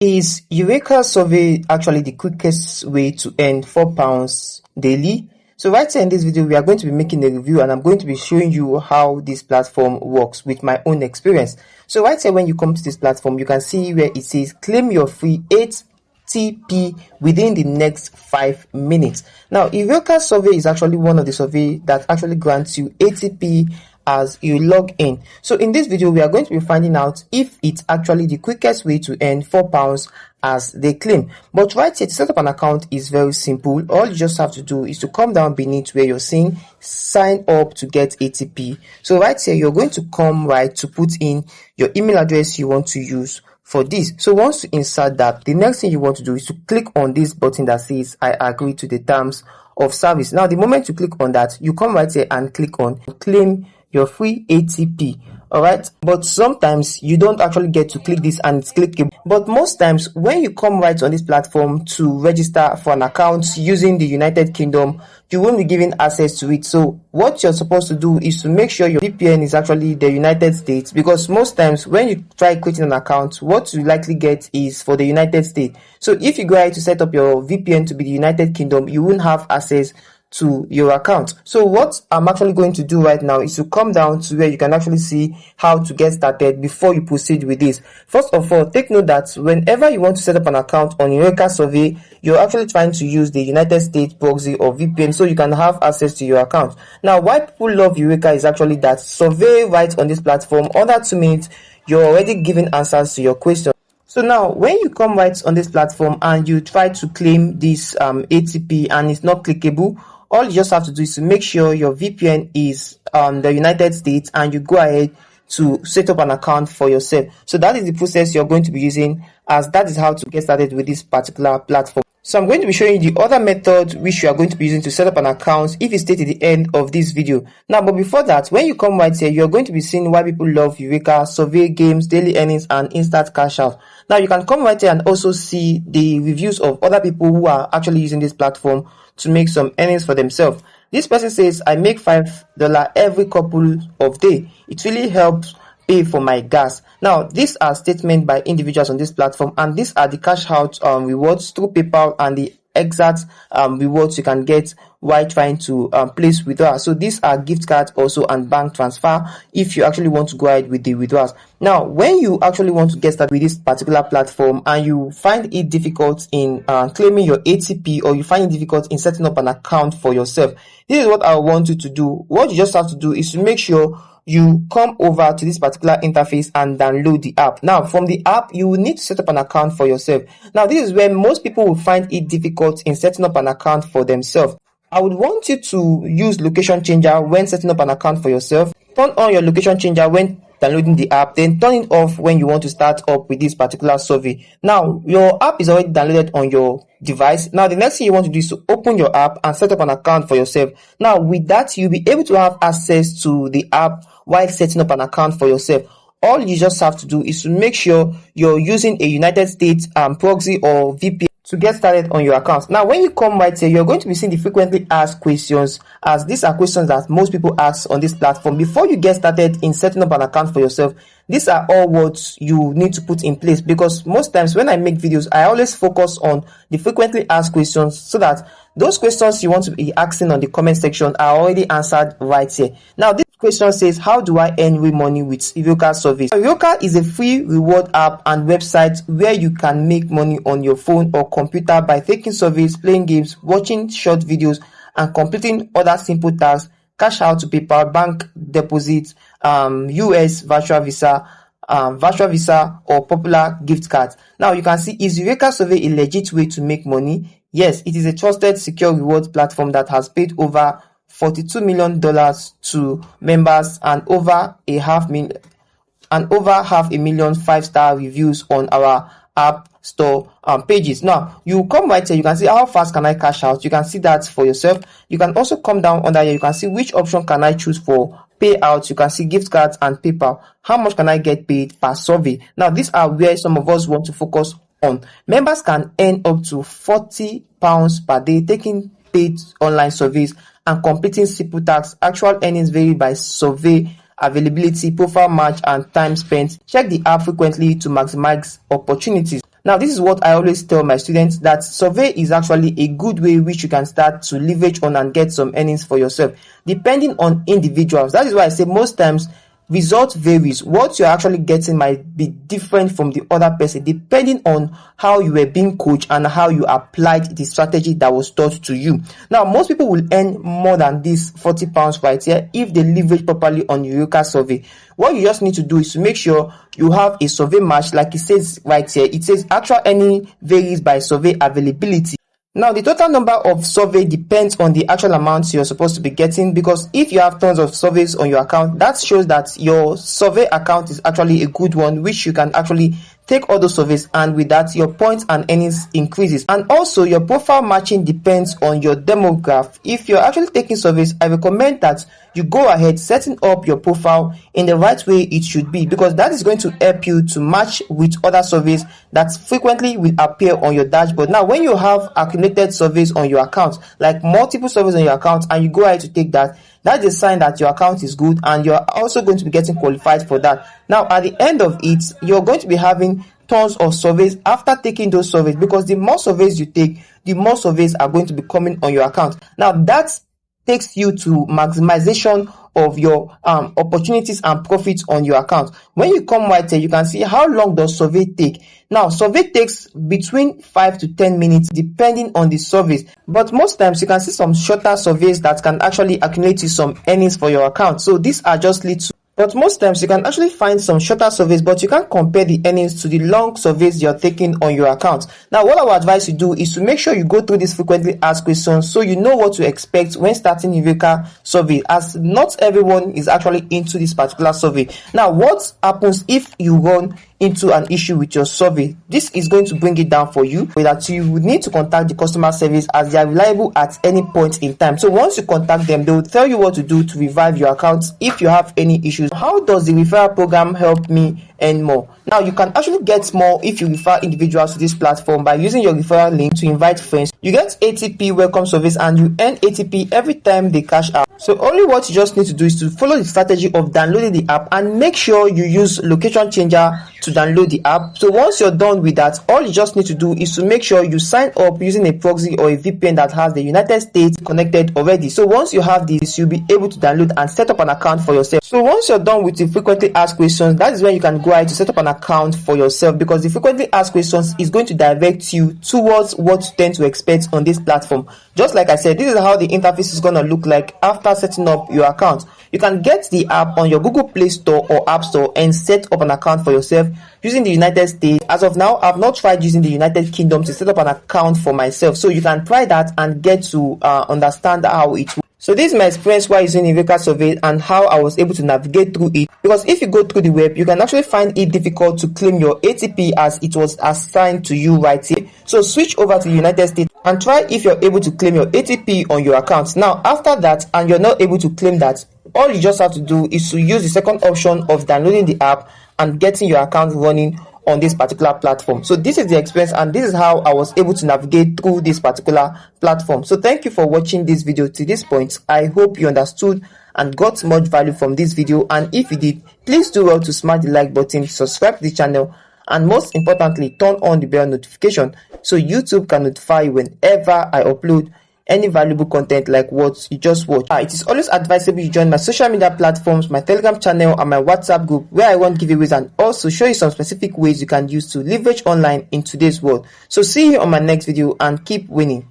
Is Eureka Survey actually the quickest way to earn £4 daily? So right here in this video, we are going to be making a review and I'm going to be showing you how this platform works with my own experience. So right here, when you come to this platform, you can see where it says claim your free 8TP within the next 5 minutes. Now, Eureka Survey is actually one of the survey that actually grants you ATP as you log in. So in this video, we are going to be finding out if it's actually the quickest way to earn £4 as they claim. But right here, to set up an account is very simple. All you just have to do is to come down beneath where you're seeing sign up to get ATP. So right here, you're going to come right to put in your email address you want to use for this. So once you insert that, the next thing you want to do is to click on this button that says I agree to the terms of service. Now, the moment you click on that, you come right here and click on claim your free ATP. All right, but sometimes you don't actually get to click this and it's clickable. But most times when you come right on this platform to register for an account using the United Kingdom, you won't be given access to it. So what you're supposed to do is to make sure your VPN is actually the United States, because most times when you try creating an account, what you likely get is for the United States. So if you go ahead to set up your VPN to be the United Kingdom, you won't have access to your account. So what I'm actually going to do right now is to come down to where you can actually see how to get started before you proceed with this. First of all, take note that whenever you want to set up an account on Eureka Survey, you're actually trying to use the United States proxy or VPN so you can have access to your account. Now, why people love Eureka is actually that survey right on this platform. Under 2 minutes, you're already giving answers to your question. So now, when you come right on this platform and you try to claim this ATP and it's not clickable, all you just have to do is to make sure your VPN is the United States and you go ahead to set up an account for yourself. So that is the process you're going to be using, as that is how to get started with this particular platform. So I'm going to be showing you the other method which you are going to be using to set up an account if you stay to the end of this video. Now, but before that, when you come right here, you're going to be seeing why people love Eureka, survey, games, daily earnings, and instant cash out. Now, you can come right here and also see the reviews of other people who are actually using this platform to make some earnings for themselves. This person says, I make $5 every couple of days. It really helps pay for my gas. Now, these are statements by individuals on this platform, and these are the cash out rewards through PayPal and the exact rewards you can get while trying to place withdrawals. So these are gift cards also and bank transfer if you actually want to go ahead with the withdrawals. Now, when you actually want to get started with this particular platform and you find it difficult in claiming your ATP, or you find it difficult in setting up an account for yourself, this is what I want you to do. What you just have to do is to make sure you come over to this particular interface and download the app. Now, from the app, you will need to set up an account for yourself. Now, this is where most people will find it difficult in setting up an account for themselves. I would want you to use location changer when setting up an account for yourself. Turn on your location changer when downloading the app, then turn it off when you want to start up with this particular survey. Now, your app is already downloaded on your device. Now, the next thing you want to do is to open your app and set up an account for yourself. Now, with that, you'll be able to have access to the app while setting up an account for yourself. All you just have to do is to make sure you're using a United States proxy or VPN to get started on your account. Now, when you come right here, you're going to be seeing the frequently asked questions, as these are questions that most people ask on this platform. Before you get started in setting up an account for yourself, these are all words you need to put in place, because most times when I make videos, I always focus on the frequently asked questions so that those questions you want to be asking on the comment section are already answered right here. Now, this question says, how do I earn real money with Eureka Survey? Eureka is a free reward app and website where you can make money on your phone or computer by taking surveys, playing games, watching short videos, and completing other simple tasks. Cash out to PayPal, bank deposits, US virtual visa, or popular gift cards. Now, you can see, is Eureka Survey a legit way to make money? Yes, it is a trusted, secure rewards platform that has paid over $42 million to members and over half a million 5-star reviews on our app store pages. Now, you come right here, you can see how fast can I cash out. You can see that for yourself. You can also come down under here, you can see which option can I choose for payouts. You can see gift cards and PayPal. How much can I get paid per survey? Now, these are where some of us want to focus on. Members can earn up to £40 per day taking paid online surveys and completing simple tasks. Actual earnings vary by survey availability, profile match, and time spent. Check the app frequently to maximize opportunities. Now, this is what I always tell my students, that survey is actually a good way which you can start to leverage on and get some earnings for yourself, depending on individuals. That is why I say most times result varies. What you're actually getting might be different from the other person, depending on how you were being coached and how you applied the strategy that was taught to you. Now, most people will earn more than this £40 right here if they leverage properly on Eureka Survey. What you just need to do is to make sure you have a survey match, like it says right here. It says actual earning varies by survey availability. Now, the total number of survey depends on the actual amount you're supposed to be getting, because if you have tons of surveys on your account, that shows that your survey account is actually a good one, which you can actually take all those surveys, and with that your points and earnings increases. And also your profile matching depends on your demographic. If you're actually taking surveys, I recommend that you go ahead setting up your profile in the right way it should be, because that is going to help you to match with other surveys that frequently will appear on your dashboard. Now, when you have accumulated surveys on your account, like multiple surveys on your account, and you go ahead to take that, that's a sign that your account is good and you're also going to be getting qualified for that. Now, at the end of it, you're going to be having tons of surveys after taking those surveys, because the more surveys you take, the more surveys are going to be coming on your account. Now, that takes you to maximization of your opportunities and profits on your account. When you come right here, you can see how long does survey take. Now, survey takes between 5 to 10 minutes depending on the surveys, but most times you can see some shorter surveys that can actually accumulate you some earnings for your account. So these are just little. But most times you can actually find some shorter surveys, but you can't compare the earnings to the long surveys you're taking on your account. Now, what I would advise you do is to make sure you go through these frequently asked questions so you know what to expect when starting Eureka Survey, as not everyone is actually into this particular survey. Now, what happens if you run into an issue with your survey? This is going to bring it down for you, that you would need to contact the customer service, as they are reliable at any point in time. So once you contact them, they will tell you what to do to revive your account if you have any issues. How does the referral program help me earn more? Now, you can actually get more if you refer individuals to this platform by using your referral link to invite friends. You get ATP welcome service and you earn ATP every time they cash out. So only what you just need to do is to follow the strategy of downloading the app, and make sure you use location changer to download the app. So once you're done with that, all you just need to do is to make sure you sign up using a proxy or a VPN that has the United States connected already. So once you have this, you'll be able to download and set up an account for yourself. So once you're done with the frequently asked questions, that is when you can go ahead to set up an account for yourself, because the frequently asked questions is going to direct you towards what you tend to expect on this platform. Just like I said, this is how the interface is going to look like after setting up your account. You can get the app on your Google Play Store or App Store and set up an account for yourself using the United States. As of now, I've not tried using the United Kingdom to set up an account for myself. So you can try that and get to understand how it works. So this is my experience while using Eureka Survey and how I was able to navigate through it. Because if you go through the web, you can actually find it difficult to claim your ATP as it was assigned to you right here. So switch over to the United States and try if you're able to claim your ATP on your account. Now, after that, and you're not able to claim that, all you just have to do is to use the second option of downloading the app and getting your account running on this particular platform. So this is the experience, and this is how I was able to navigate through this particular platform. So thank you for watching this video to this point. I hope you understood and got much value from this video, and if you did, please do well to smash the like button, subscribe to the channel, and most importantly, turn on the bell notification so YouTube can notify you whenever I upload any valuable content like what you just watched. It is always advisable you join my social media platforms, my Telegram channel, and my WhatsApp group, where I run giveaways and also show you some specific ways you can use to leverage online in today's world. So see you on my next video and keep winning.